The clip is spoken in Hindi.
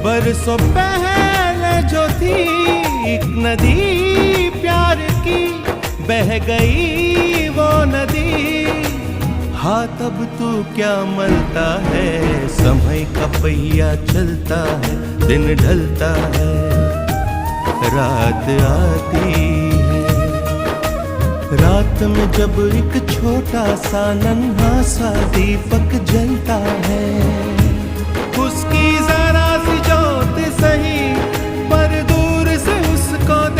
बरसों पहले जो थी एक नदी प्यार की, बह गई वो नदी। हाँ तब तू क्या मलता है, समय का पहिया चलता है, दिन ढलता है, रात आती है। रात में जब एक छोटा सा नन्हा सा दीपक जलता है,